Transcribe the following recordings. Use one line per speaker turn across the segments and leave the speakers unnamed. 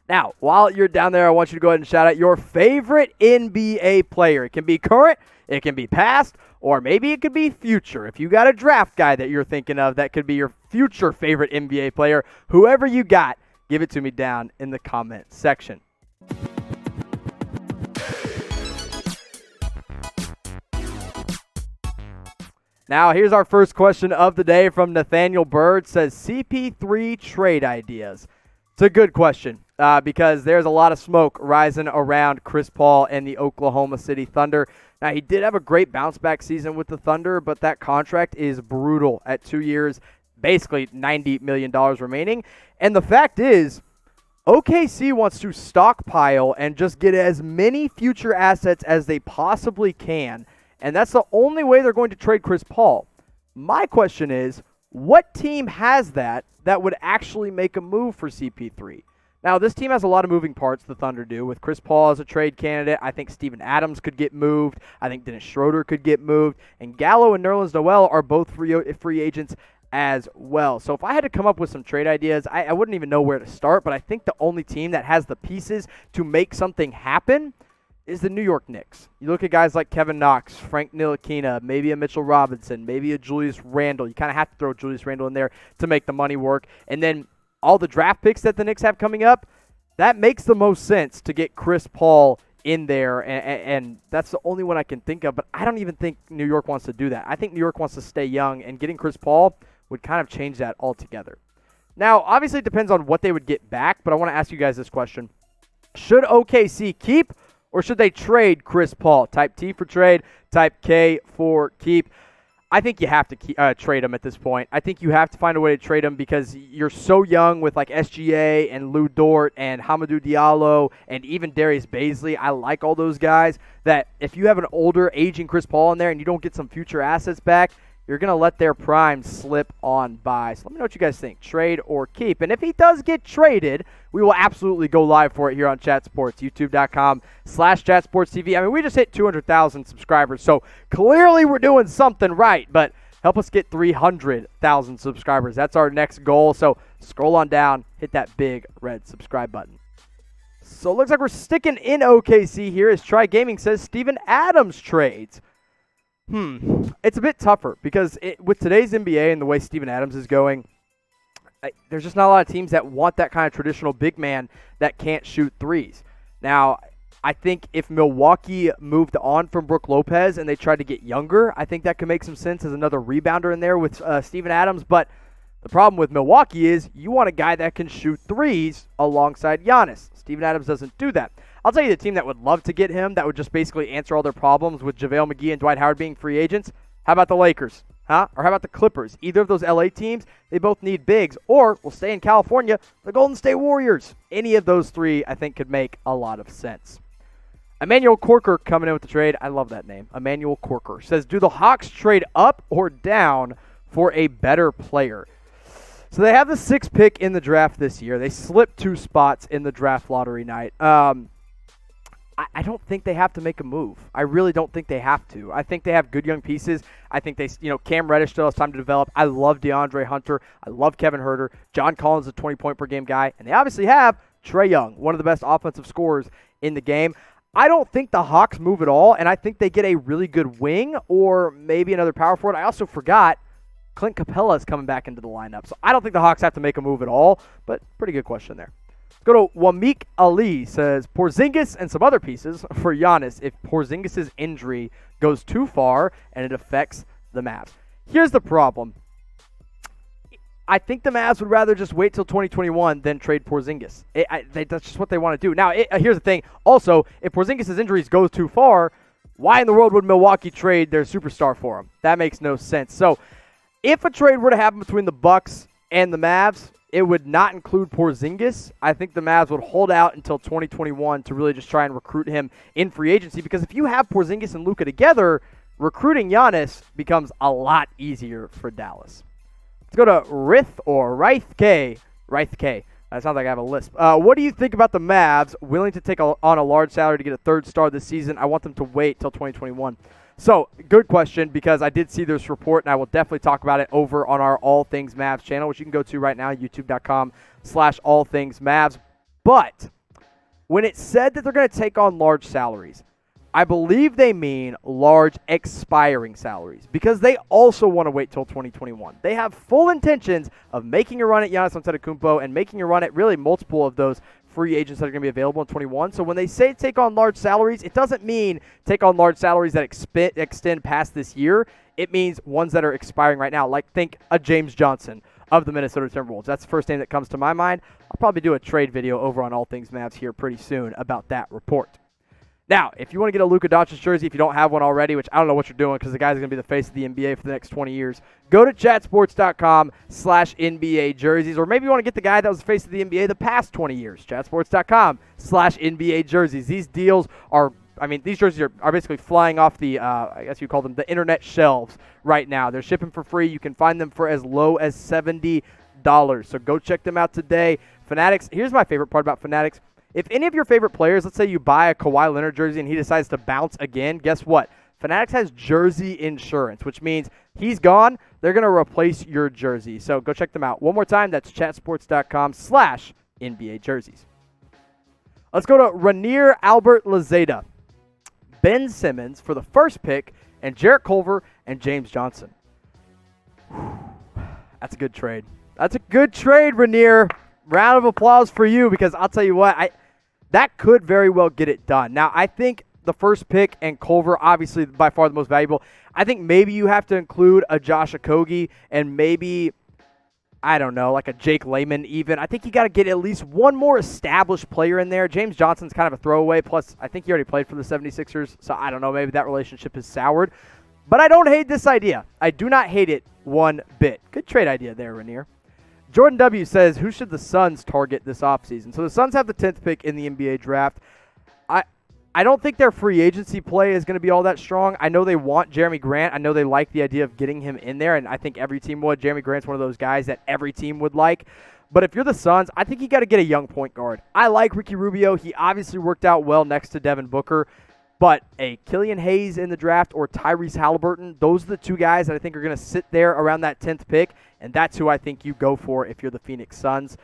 Now, while you're down there, I want you to go ahead and shout out your favorite NBA player. It can be current, it can be past, or maybe it could be future. If you got a draft guy that you're thinking of, that could be your future favorite NBA player. Whoever you got, give it to me down in the comment section. Now, here's our first question of the day from Nathaniel Bird. Says, CP3 trade ideas. It's a good question because there's a lot of smoke rising around Chris Paul and the Oklahoma City Thunder. Now, he did have a great bounce-back season with the Thunder, but that contract is brutal at 2 years, basically $90 million remaining. And the fact is, OKC wants to stockpile and just get as many future assets as they possibly can. And that's the only way they're going to trade Chris Paul. My question is, what team has that would actually make a move for CP3? Now, this team has a lot of moving parts, the Thunder do, with Chris Paul as a trade candidate. I think Steven Adams could get moved. I think Dennis Schroeder could get moved. And Gallo and Nerlens Noel are both free agents as well. So if I had to come up with some trade ideas, I wouldn't even know where to start, but I think the only team that has the pieces to make something happen is the New York Knicks. You look at guys like Kevin Knox, Frank Ntilikina, maybe a Mitchell Robinson, maybe a Julius Randle. You kind of have to throw Julius Randle in there to make the money work. And then all the draft picks that the Knicks have coming up, that makes the most sense to get Chris Paul in there, and that's the only one I can think of. But I don't even think New York wants to do that. I think New York wants to stay young, and getting Chris Paul would kind of change that altogether. Now, obviously it depends on what they would get back, but I want to ask you guys this question. Should OKC keep or should they trade Chris Paul? Type T for trade, type K for keep. I think you have to trade him at this point. I think you have to find a way to trade him because you're so young with like SGA and Lou Dort and Hamidou Diallo and even Darius Bazley. I like all those guys that if you have an older, aging Chris Paul in there and you don't get some future assets back, you're going to let their prime slip on by. So let me know what you guys think. Trade or keep. And if he does get traded, we will absolutely go live for it here on Chat Sports, youtube.com/ChatSportsTV. I mean, we just hit 200,000 subscribers, so clearly we're doing something right. But help us get 300,000 subscribers. That's our next goal. So scroll on down, hit that big red subscribe button. So it looks like we're sticking in OKC here as Try Gaming says Steven Adams trades. It's a bit tougher because with today's NBA and the way Steven Adams is going, there's just not a lot of teams that want that kind of traditional big man that can't shoot threes. Now, I think if Milwaukee moved on from Brook Lopez and they tried to get younger, I think that could make some sense as another rebounder in there with Steven Adams. But the problem with Milwaukee is you want a guy that can shoot threes alongside Giannis. Steven Adams doesn't do that. I'll tell you the team that would love to get him, that would just basically answer all their problems with JaVale McGee and Dwight Howard being free agents. How about the Lakers? Or how about the Clippers? Either of those LA teams, they both need bigs. Or, we'll stay in California, the Golden State Warriors. Any of those three, I think, could make a lot of sense. Emmanuel Corker coming in with the trade. I love that name. Emmanuel Corker says, do the Hawks trade up or down for a better player? So they have the 6th pick in the draft this year. They slipped 2 spots in the draft lottery night. I don't think they have to make a move. I really don't think they have to. I think they have good young pieces. I think Cam Reddish still has time to develop. I love DeAndre Hunter. I love Kevin Huerter. John Collins is a 20-point-per-game guy. And they obviously have Trae Young, one of the best offensive scorers in the game. I don't think the Hawks move at all, and I think they get a really good wing or maybe another power forward. I also forgot Clint Capella is coming back into the lineup. So I don't think the Hawks have to make a move at all, but pretty good question there. Go to Wamik Ali, says Porzingis and some other pieces for Giannis if Porzingis' injury goes too far and it affects the Mavs. Here's the problem. I think the Mavs would rather just wait till 2021 than trade Porzingis. That's just what they want to do. Now, here's the thing. Also, if Porzingis' injuries go too far, why in the world would Milwaukee trade their superstar for him? That makes no sense. So, if a trade were to happen between the Bucks and the Mavs, it would not include Porzingis. I think the Mavs would hold out until 2021 to really just try and recruit him in free agency because if you have Porzingis and Luka together, recruiting Giannis becomes a lot easier for Dallas. Let's go to Rith K. That sounds like I have a lisp. What do you think about the Mavs willing to take on a large salary to get a 3rd star this season? I want them to wait till 2021. So, good question because I did see this report, and I will definitely talk about it over on our All Things Mavs channel, which you can go to right now, youtube.com/allthingsmavs. But When it said that they're going to take on large salaries, I believe they mean large expiring salaries because they also want to wait till 2021. They have full intentions of making a run at Giannis Antetokounmpo and making a run at really multiple of those free agents that are going to be available in 21. So when they say take on large salaries, it doesn't mean take on large salaries that extend past this year. It means ones that are expiring right now. Like think a James Johnson of the Minnesota Timberwolves. That's the first name that comes to my mind. I'll probably do a trade video over on All Things Mavs here pretty soon about that report. Now, if you want to get a Luka Doncic jersey, if you don't have one already, which I don't know what you're doing because the guy's going to be the face of the NBA for the next 20 years, go to chatsports.com/NBA jerseys. Or maybe you want to get the guy that was the face of the NBA the past 20 years, chatsports.com/NBA jerseys. These deals are, these jerseys are basically flying off the, I guess you call them the internet shelves right now. They're shipping for free. You can find them for as low as $70. So go check them out today. Fanatics, here's my favorite part about Fanatics. If any of your favorite players, let's say you buy a Kawhi Leonard jersey and he decides to bounce again, guess what? Fanatics has jersey insurance, which means he's gone, they're going to replace your jersey. So go check them out. One more time, that's chatsports.com/NBA jerseys. Let's go to Rainier Albert Lazada, Ben Simmons for the first pick, and Jarrett Culver and James Johnson. That's a good trade. That's a good trade, Rainier. Round of applause for you because I'll tell you what, that could very well get it done. Now, I think the first pick and Culver, obviously by far the most valuable. I think maybe you have to include a Josh Okogie and maybe, I don't know, like a Jake Layman even. I think you got to get at least one more established player in there. James Johnson's kind of a throwaway, plus I think he already played for the 76ers, so I don't know, maybe that relationship is soured. But I don't hate this idea. I do not hate it one bit. Good trade idea there, Rainier. Jordan W. says, who should the Suns target this offseason? So the Suns have the 10th pick in the NBA draft. I don't think their free agency play is going to be all that strong. I know they want Jeremy Grant. I know they like the idea of getting him in there, and I think every team would. Jeremy Grant's one of those guys that every team would like. But if you're the Suns, I think you got to get a young point guard. I like Ricky Rubio. He obviously worked out well next to Devin Booker. But a Killian Hayes in the draft or Tyrese Halliburton, those are the two guys that I think are going to sit there around that 10th pick, and that's who I think you go for if you're the Phoenix Suns.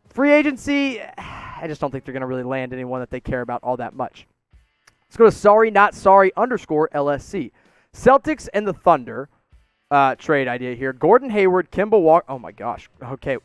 Free agency, I just don't think they're going to really land anyone that they care about all that much. Let's go to sorry_LSC. Celtics and the Thunder trade idea here. Gordon Hayward, Kemba Walker. Oh, my gosh. Okay,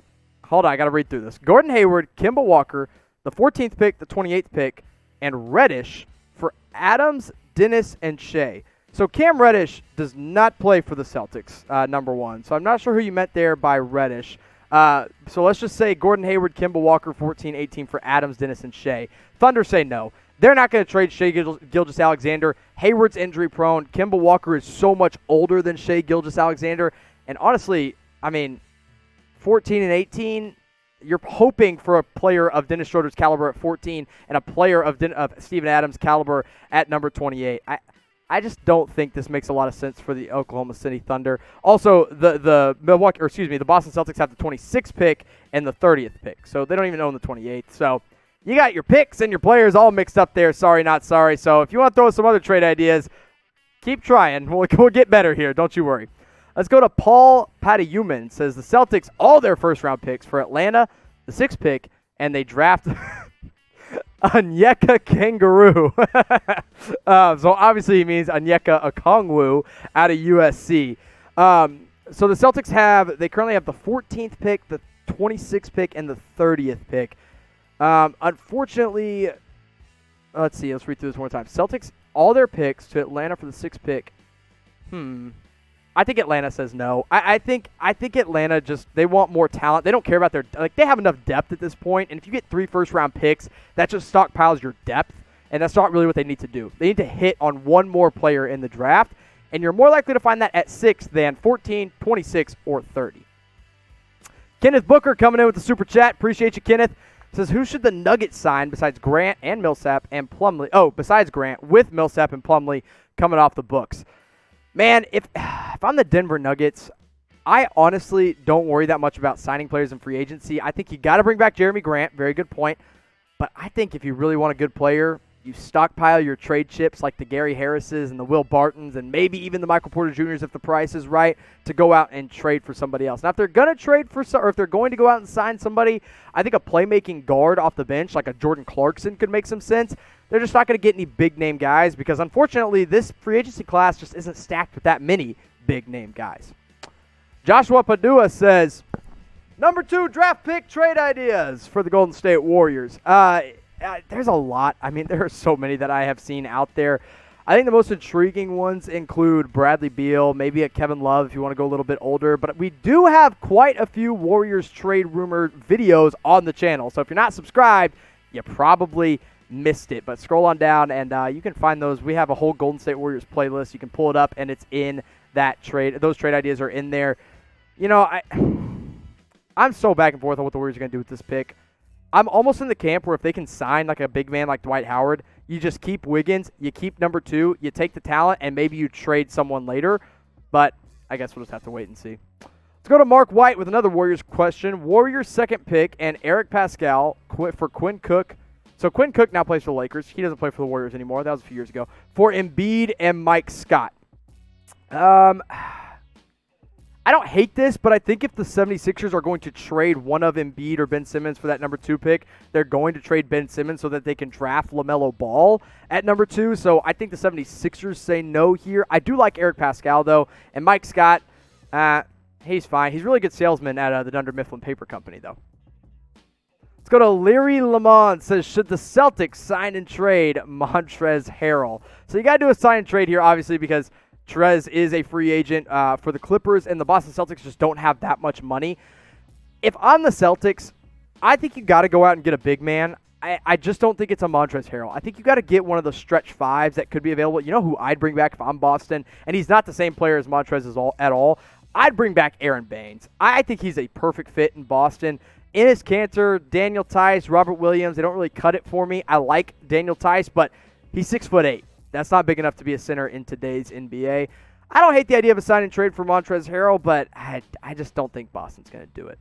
hold on. I got to read through this. Gordon Hayward, Kemba Walker, the 14th pick, the 28th pick, and Reddish for Adams, Dennis, and Shea. So Cam Reddish does not play for the Celtics, number one. So I'm not sure who you meant there by Reddish. So let's just say Gordon Hayward, Kemba Walker, 14, 18 for Adams, Dennis, and Shea. Thunder say no. They're not going to trade Shea Gilgeous-Alexander. Hayward's injury prone. Kemba Walker is so much older than Shea Gilgeous-Alexander. And honestly, 14 and 18, you're hoping for a player of Dennis Schroeder's caliber at 14 and a player of Steven Adams' caliber at number 28. I just don't think this makes a lot of sense for the Oklahoma City Thunder. Also, the Boston Celtics have the 26th pick and the 30th pick, so they don't even own the 28th. So you got your picks and your players all mixed up there. Sorry, not sorry. So if you want to throw some other trade ideas, keep trying. We'll get better here. Don't you worry. Let's go to Paul Patayuman. Says the Celtics all their first-round picks for Atlanta, the 6th pick, and they draft Onyeka Kangaroo. So obviously he means Onyeka Okongwu out of USC. So the Celtics currently have the 14th pick, the 26th pick, and the 30th pick. Unfortunately, let's read through this one more time. Celtics all their picks to Atlanta for the 6th pick. I think Atlanta says no. I think Atlanta they want more talent. They don't care about they have enough depth at this point, and if you get 3 first-round picks, that just stockpiles your depth, and that's not really what they need to do. They need to hit on one more player in the draft, and you're more likely to find that at 6 than 14, 26, or 30. Kenneth Booker coming in with the super chat. Appreciate you, Kenneth. Says, who should the Nuggets sign besides Grant and Millsap and Plumlee? Oh, besides Grant, with Millsap and Plumlee coming off the books. Man, if I'm the Denver Nuggets, I honestly don't worry that much about signing players in free agency. I think you got to bring back Jeremy Grant. Very good point. But I think if you really want a good player, You stockpile your trade chips like the Gary Harrises and the Will Bartons and maybe even the Michael Porter Jr.'s if the price is right to go out and trade for somebody else. Now, if they're going to trade for or if they're going to go out and sign somebody, I think a playmaking guard off the bench like a Jordan Clarkson could make some sense. They're just not going to get any big-name guys because, unfortunately, this free agency class just isn't stacked with that many big-name guys. Joshua Padua says, number 2 draft pick trade ideas for the Golden State Warriors. There's a lot. I mean, there are so many that I have seen out there. I think the most intriguing ones include Bradley Beal, maybe a Kevin Love if you want to go a little bit older. But we do have quite a few Warriors trade rumor videos on the channel. So if you're not subscribed, you probably missed it. But scroll on down and you can find those. We have a whole Golden State Warriors playlist. You can pull it up and it's in that trade. Those trade ideas are in there. You know, I'm so back and forth on what the Warriors are going to do with this pick. I'm almost in the camp where if they can sign like a big man like Dwight Howard, you just keep Wiggins, you keep number 2, you take the talent, and maybe you trade someone later. But I guess we'll just have to wait and see. Let's go to Mark White with another Warriors question. Warriors second pick and Eric Pascal for Quinn Cook. So Quinn Cook now plays for the Lakers. He doesn't play for the Warriors anymore. That was a few years ago. For Embiid and Mike Scott. I don't hate this, but I think if the 76ers are going to trade one of Embiid or Ben Simmons for that number 2 pick, they're going to trade Ben Simmons so that they can draft LaMelo Ball at number 2. So I think the 76ers say no here. I do like Eric Pascal, though. And Mike Scott, he's fine. He's a really good salesman at the Dunder Mifflin Paper Company, though. Let's go to Leary Lamont. Says, should the Celtics sign and trade Montrezl Harrell? So you got to do a sign and trade here, obviously, because Trez is a free agent for the Clippers, and the Boston Celtics just don't have that much money. If I'm the Celtics, I think you got to go out and get a big man. I just don't think it's a Montrezl Harrell. I think you got to get one of the stretch 5s that could be available. You know who I'd bring back if I'm Boston, and he's not the same player as Montrezl at all. I'd bring back Aaron Baines. I think he's a perfect fit in Boston. Enes Kanter, Daniel Tice, Robert Williams, they don't really cut it for me. I like Daniel Tice, but he's 6'8". That's not big enough to be a center in today's NBA. I don't hate the idea of a sign and trade for Montrezl Harrell, but I just don't think Boston's going to do it.